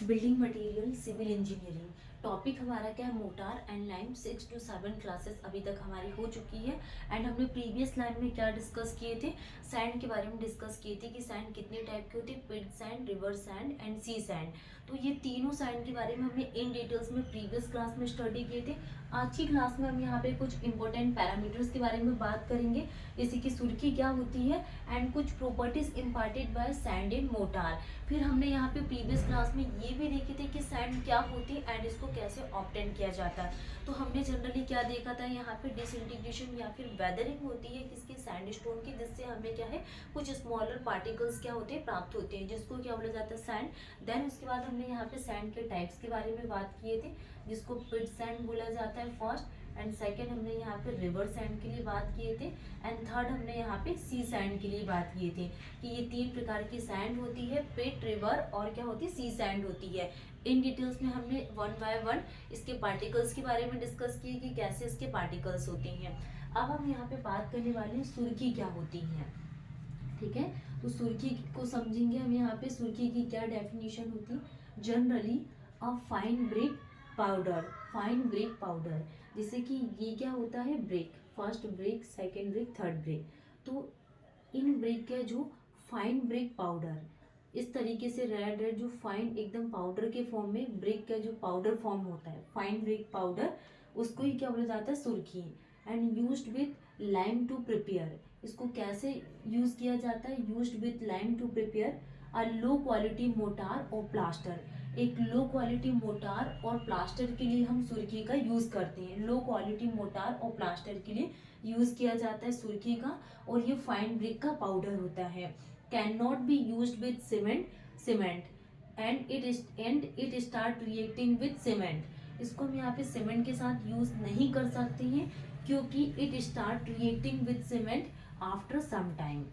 Building material civil engineering topic हमारा क्या है, mortar and lime. 6 to 7 classes अभी तक हमारी हो चुकी है। एंड हमने प्रीवियस लाइन में क्या डिस्कस किए थे, सैंड के बारे में डिस्कस किए थे कि सैंड कितने टाइप के होते हैं, pit sand, river sand and sea sand. तो ये तीनों सैंड के बारे में हमने इन डिटेल्स में प्रीवियस क्लास में स्टडी किए थे। आज की क्लास में हम यहाँ पे कुछ इंपॉर्टेंट पैरामीटर्स के बारे में बात करेंगे, जैसे कि सुर्खी क्या होती है एंड कुछ properties imparted by sand in mortar. फिर हमने यहाँ पे प्रीवियस क्लास में ये भी देखे थे कि सैंड क्या होती है एंड इसको कैसे ऑब्टेन किया जाता है। तो हमने जनरली क्या देखा था, यहाँ पे डिसइंटीग्रेशन या फिर वेदरिंग होती है किसकी, सैंडस्टोन की, जिससे हमें क्या है कुछ स्मॉलर पार्टिकल्स क्या होते हैं प्राप्त होते हैं, जिसको क्या बोला जाता है, सैंड। देन उसके बाद हमने यहाँ पे सैंड के टाइप्स के बारे में बात किए थे, जिसको पिट सैंड बोला जाता है फर्स्ट, एंड सेकेंड हमने यहाँ पे रिवर सैंड के लिए बात किए थे, एंड थर्ड हमने यहाँ पे सी सैंड के लिए बात किए थे कि ये 3 प्रकार की सैंड होती है, पिट, रिवर और क्या होती है, सी सैंड होती है। इन डिटेल्स में हमने 1 बाय 1 इसके पार्टिकल्स के बारे में डिस्कस किए कि कैसे इसके पार्टिकल्स होते हैं। अब हम यहाँ पे बात करने वाले हैं सुर्खी क्या होती है। ठीक है, तो सुर्खी को समझेंगे हम। यहाँ पे सुर्खी की क्या डेफिनेशन होती है, generally a fine brick powder, fine brick powder, जैसे कि ये क्या होता है, brick, first brick, second brick, third brick. तो इन ब्रिक का जो फाइन ब्रिक पाउडर, इस तरीके से रेड रेड जो फाइन एकदम पाउडर के फॉर्म में ब्रिक का जो पाउडर फॉर्म होता है, फाइन ब्रिक पाउडर, उसको ही क्या बोला जाता है, सुर्खी। And used with lime to prepare, इसको कैसे यूज किया जाता है, used with lime to prepare a low quality mortar और प्लास्टर। एक लो क्वालिटी मोटार और प्लास्टर के लिए हम सुर्खी का यूज करते हैं, लो क्वालिटी मोटार और प्लास्टर के लिए यूज किया जाता है सुर्खी का। और ये फाइन ब्रिक का पाउडर होता है। Can not be used with cement and it start reacting with cement. इसको हम यहाँ पे सीमेंट के साथ यूज नहीं कर सकते हैं, क्योंकि it start reacting with cement after some time.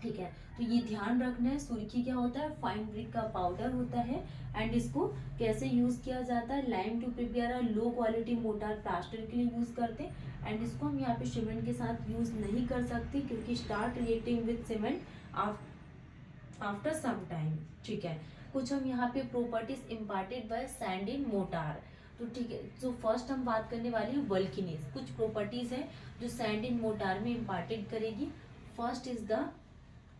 ठीक है, तो ये ध्यान रखना है, सुर्खी क्या होता है, फाइन ब्रिक का पाउडर होता है। एंड इसको कैसे यूज किया जाता है, lime to prepare a low quality mortar plaster के लिए यूज करते हैं। एंड इसको हम यहाँ पे सीमेंट के साथ यूज नहीं कर सकते, क्योंकि start reacting with cement after some time. ठीक है, कुछ हम यहाँ पे properties imparted by sand in mortar. तो ठीक है, तो फर्स्ट हम बात करने वाले हैं वल्किनेस। कुछ प्रॉपर्टीज है जो सैंड इन मोटार में इम्पार्टेड करेगी। First is the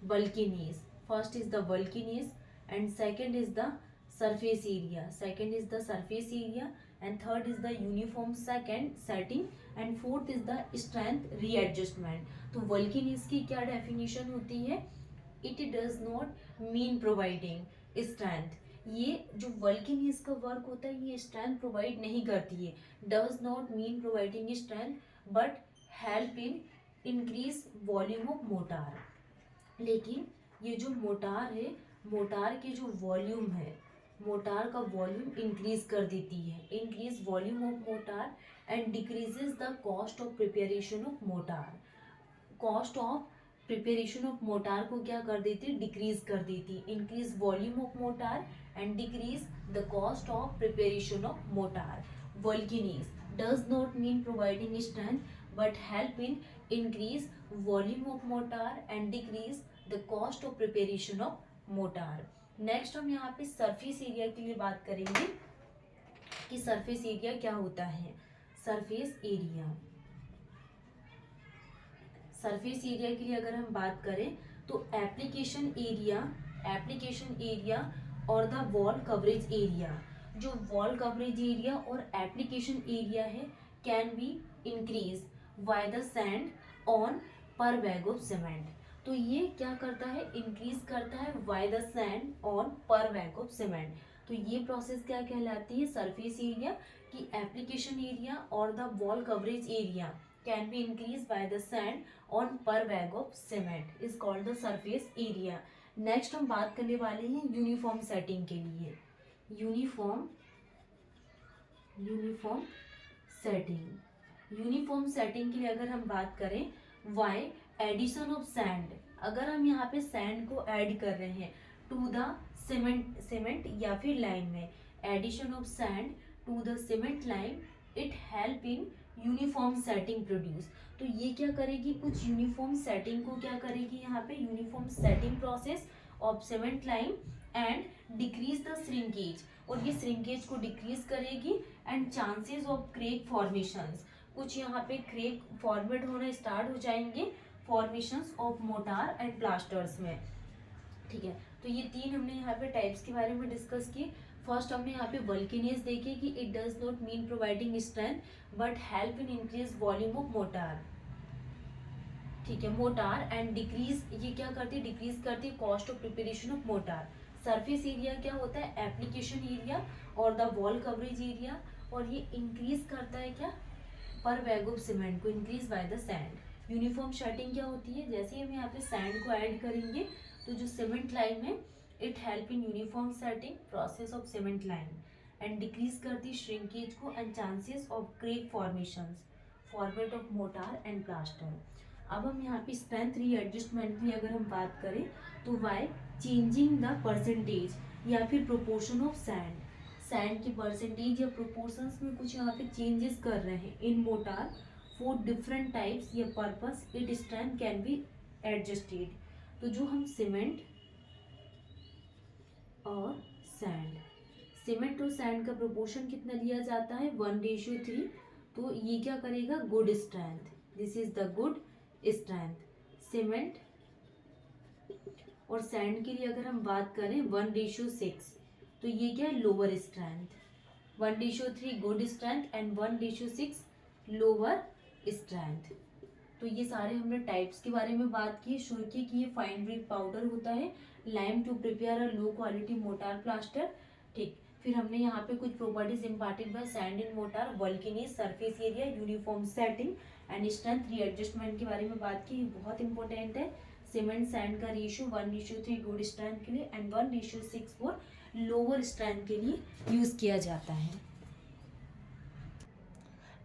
Vulcanes. First is the Vulcanes and second is the surface area. Second is the surface area and third is the uniform second setting and fourth is the strength readjustment. तो Vulcanes की क्या definition होती है? It does not mean providing strength. ये जो Vulcanes का work होता है ये strength प्रोवाइड नहीं करती है, does not mean providing strength but help in increase volume of motor। लेकिन ये जो मोटार है, मोटार के जो वॉल्यूम है, मोटार का वॉल्यूम इंक्रीज कर देती है, increase volume of mortar and decreases the cost of preparation of mortar. Cost of preparation of mortar को क्या कर देती है, डिक्रीज कर देती है। Increase volume of mortar and decrease the cost of preparation of mortar. Bulkiness does not mean providing strength but help in increase volume of motor and decrease the cost of preparation of motor। Next हम यहाँ पे surface area के लिए बात करेंगे कि surface area क्या होता है। सरफेस एरिया, सरफेस एरिया के लिए अगर हम बात करें तो एप्लीकेशन एरिया और द वॉल कवरेज एरिया। जो वॉल कवरेज एरिया और एप्लीकेशन एरिया है can be increase by the sand on पर बैग ऑफ सीमेंट। तो ये क्या करता है, इंक्रीज करता है बाय द सैंड ऑन पर बैग ऑफ सीमेंट। तो ये प्रोसेस क्या कहलाती है, सरफेस एरिया की एप्लीकेशन एरिया और the wall coverage area can be increase by the sand on पर bag of cement is called the surface area. Next हम बात करने वाले हैं यूनिफॉर्म सेटिंग के लिए। यूनिफॉर्म सेटिंग के लिए अगर हम बात करें, वाई एडिशन ऑफ सैंड, अगर हम यहाँ पे सैंड को ऐड कर रहे हैं टू द सीमेंट या फिर लाइम में, addition of sand to the cement lime, it help in uniform setting produce. तो ये क्या करेगी, कुछ यूनिफॉर्म सेटिंग को क्या करेगी, यहाँ पे uniform setting process of cement lime and decrease the shrinkage, और ये श्रिंकेज को डिक्रीज करेगी, and chances of crack formations, कुछ यहाँ पे क्रेक फॉर्मेट होना स्टार्ट हो जाएंगे formations of mortar and plasters में। ठीक है, तो ये तीन हमने यहाँ पे टाइप्स के बारे में डिस्कस किए। फर्स्ट हमने यहाँ पे वल्केनियस देखे कि it does not mean providing strength but help in increase volume of motor. ठीक है, मोटार एंड डिक्रीज, ये क्या करती है, डिक्रीज करती है cost of preparation of motor. Surface area क्या होता है, एप्लीकेशन एरिया और द वॉल कवरेज एरिया, और ये इंक्रीज करता है क्या, पर बैग ऑफ सीमेंट को increase by the sand. Uniform shirting क्या होती है, जैसे ही हम यहाँ पे सैंड को ऐड करेंगे तो जो सीमेंट लाइन है it help in uniform setting process of cement line, and decrease करती श्रिंकेज को and chances of crack formations format of mortar and plaster. अब हम यहाँ पे स्ट्रेंथ रीएडजस्टमेंट की अगर हम बात करें तो वाई चेंजिंग द परसेंटेज या फिर प्रोपोर्शन ऑफ सैंड, सैंड की परसेंटेज या प्रोपोर्शंस में कुछ यहाँ पे चेंजेस कर रहे हैं इन मोटार फॉर डिफरेंट टाइप्स या purpose it strength can be adjusted. तो जो हम सीमेंट और सैंड, सीमेंट और सैंड का प्रोपोर्शन कितना लिया जाता है 1:3, तो ये क्या करेगा, good strength, this is the good strength. Cement और सैंड के लिए अगर हम बात करें 1:6, तो ये क्या है, lower strength. 1:3 good strength and 1:6 lower strength. तो ये सारे हमने टाइप्स के बारे में बात की। सुर्खी की ये फाइन ब्रिक पाउडर होता है, lime to prepare a low quality mortar plaster. ठीक, फिर हमने यहाँ पे कुछ properties imparted by sand in mortar, bulkiness, surface area, uniform setting and strength readjustment के बारे में बात की। बहुत इंपॉर्टेंट है, सीमेंट सैंड का रेशियो 1:3 गुड स्ट्रेंथ के लिए एंड 1:6 फॉर लोअर स्ट्रेंथ के लिए यूज किया जाता है।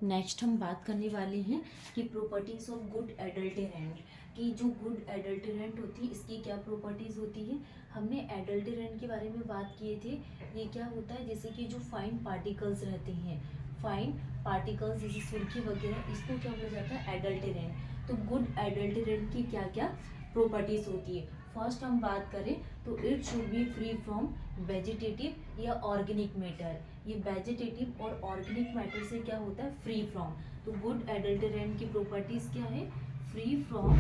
नेक्स्ट हम बात करने वाले हैं कि प्रॉपर्टीज ऑफ गुड एडल्टेरेंट, कि जो गुड एडल्टेरेंट होती है इसकी क्या प्रॉपर्टीज होती है। हमने एडल्टेरेंट के बारे में बात किए थे, ये क्या होता है, जैसे कि जो फाइन पार्टिकल्स रहते हैं, फाइन पार्टिकल्स जैसे सुर्खी वगैरह, इसको क्या बोला जाता है, एडल्टेरेंट। तो गुड एडल्टेरेंट की क्या क्या प्रॉपर्टीज होती है। फर्स्ट हम बात करें तो it should be free from vegetative या ऑर्गेनिक मैटर, ये वेजिटेटिव और ऑर्गेनिक मैटर से क्या होता है, फ्री फ्रॉम। तो गुड एडल्टेरेंट की प्रॉपर्टीज क्या है, free from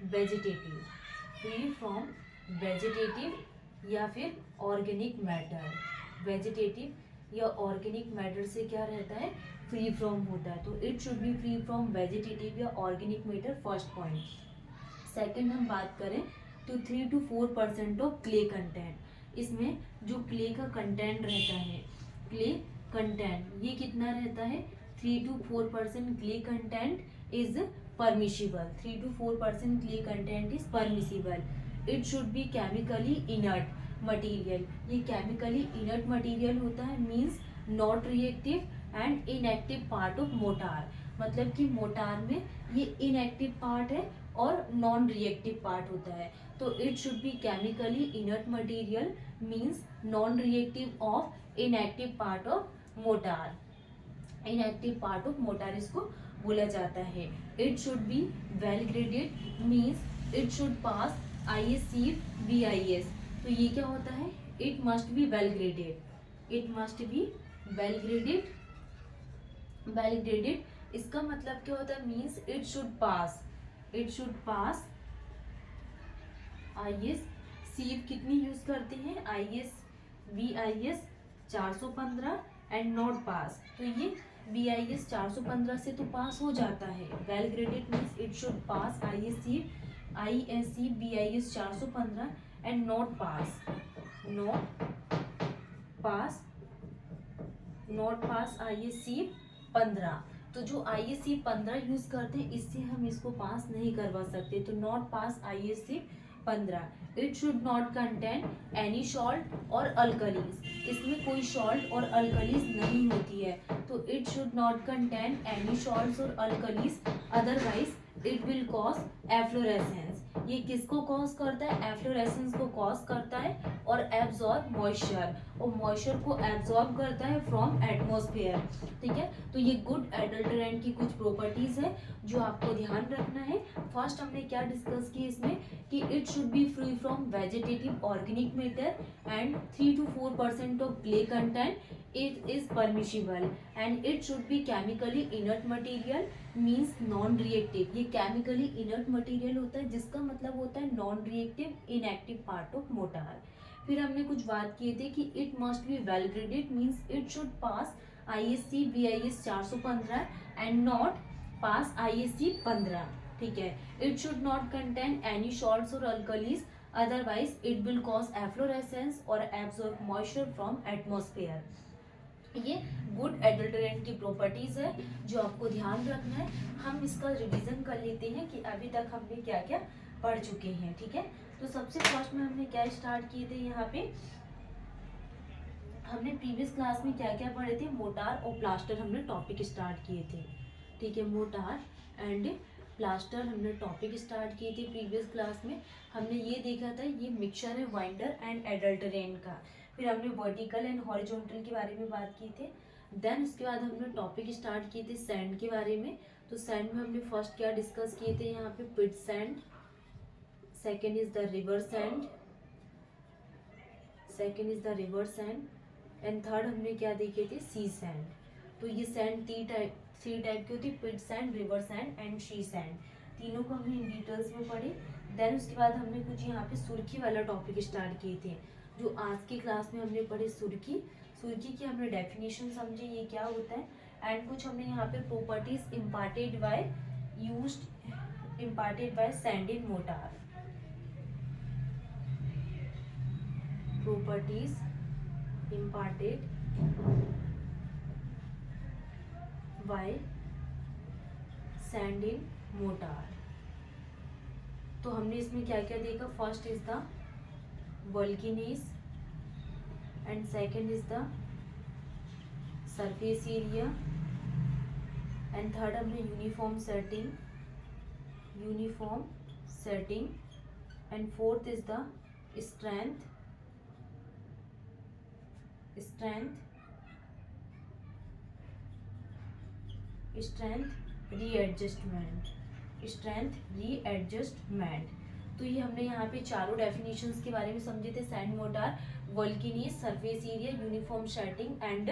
vegetative, free from vegetative या फिर ऑर्गेनिक मैटर, वेजिटेटिव या ऑर्गेनिक मैटर से क्या रहता है, फ्री फ्रॉम होता है। तो it should be free from vegetative या organic matter, first point. Second हम बात करें तो 3 to 4% ऑफ क्ले कंटेंट, इसमें जो क्ले का कंटेंट रहता है, क्ले कंटेंट ये कितना रहता है, 3 to 4% clay content is permissible, 3 to 4% clay content is permissible. It should B chemically inert material, ये केमिकली इनर्ट मटेरियल होता है, means not reactive and inactive part of motor, मतलब कि मोटार में ये इनएक्टिव पार्ट है और नॉन रिएक्टिव पार्ट होता है। तो it should B chemically inert material means non reactive of inactive part of motor, inactive part of motor इसको बोला जाता है। It should be well graded means it should pass ISC BIS, तो ये क्या होता है, it must be well graded, it must be well graded, well graded इसका मतलब क्या होता है, means it should pass ISC कितनी यूज करते हैं, BIS 415 एंड नॉट पास, तो ये BIS 415 से तो पास हो जाता है। Well graded means it should pass ISC BIS 415 and not pass ISC 15, तो जो ISC 15 यूज करते हैं इससे हम इसको पास नहीं करवा सकते, तो not pass ISC 15। It should not contain any salt और अल्कलीज, इसमें कोई सॉल्ट और अल्कलीज नहीं होती है, तो it should not contain any salts और alkalis, otherwise it will cause efflorescence, ये किसको कॉज करता है? एफ्लोरेसेंस को कॉज करता है और एब्जॉर्ब मॉइस्चर, और मॉइस्चर को एब्जॉर्ब करता है फ्रॉम एटमॉस्फेयर। ठीक है, तो ये गुड एडल्टरेंट की कुछ प्रॉपर्टीज है जो आपको ध्यान रखना है। फर्स्ट हमने क्या डिस्कस की इसमें कि it should be free from vegetative organic matter and 3 to 4% of clay content, it is permissible and it should be chemically inert material means non reactive। ये chemically inert material होता है जिसका मतलब होता है non reactive inactive part of motor। फिर हमने कुछ बात किए थे कि it must be well graded means it should pass ISC BIS 415 and not pass ISC 15। ठीक है, it should not contain any salts or alkalis, otherwise it will cause efflorescence or absorb moisture from atmosphere। ये good adulterant की properties है जो आपको ध्यान रखना है। हम इसका रिवीजन कर लेते हैं कि अभी तक हमने क्या क्या पढ़ चुके हैं। ठीक है, तो सबसे फर्स्ट में हमने क्या स्टार्ट किए थे, यहाँ पे हमने प्रीवियस क्लास में क्या क्या पढ़े थे, मोटार और प्लास्टर हमने टॉपिक स्टार्ट किए थे। ठीक है, मोटार एंड प्लास्टर हमने टॉपिक स्टार्ट किए थे प्रीवियस क्लास में। हमने ये देखा था ये मिक्सचर है वाइंडर एंड एडल्टरेंट का। फिर हमने वर्टिकल एंड हॉरिजॉन्टल के बारे में बात की थी। देन उसके बाद हमने टॉपिक स्टार्ट किए थे सैंड के बारे में। तो सैंड में हमने फर्स्ट क्या डिस्कस किए थे, यहाँ पे pit sand, second is the river sand, second is the river sand and third हमने क्या देखे थे, सी सैंड। तो ये सैंड थ्री टाइप की होती है, pit sand, river sand and sea sand. तीनों को हमने इन डिटेल्स में पढ़े। देन उसके बाद हमने कुछ यहाँ पे सुर्खी वाला टॉपिक स्टार्ट किए थे जो आज की क्लास में हमने पढ़े सुर्खी। सुर्खी की हमने डेफिनेशन समझे ये क्या होता है, एंड कुछ हमने यहाँ पे properties imparted by sand in mortar, properties imparted by sand in mortar। तो हमने इसमें क्या क्या देखा, first is the bulkiness and second is the surface area and third हमने uniform setting and fourth is the strength readjustment. तो ये हमने यहाँ पे चारों डेफिनेशंस के बारे में समझे थे, sand mortar, bulkiness, surface area, uniform setting and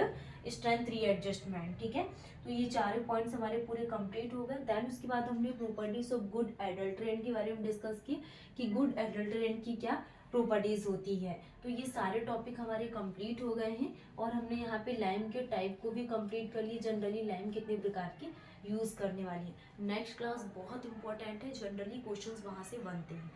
strength readjustment. ठीक है, तो ये चारों पॉइंट्स हमारे पूरे कंप्लीट हो गए। देन उसके बाद हमने प्रॉपर्टीज ऑफ गुड एडल्टरेंट के बारे में डिस्कस की कि गुड एडल्टरेंट की क्या प्रॉपर्टीज होती है। तो ये सारे टॉपिक हमारे कंप्लीट हो गए हैं और हमने यहाँ पे लाइम के टाइप को भी कंप्लीट कर लिया, जनरली लाइम कितने प्रकार की यूज करने वाली है। नेक्स्ट क्लास बहुत इंपॉर्टेंट है, जनरली क्वेश्चंस वहाँ से बनते हैं।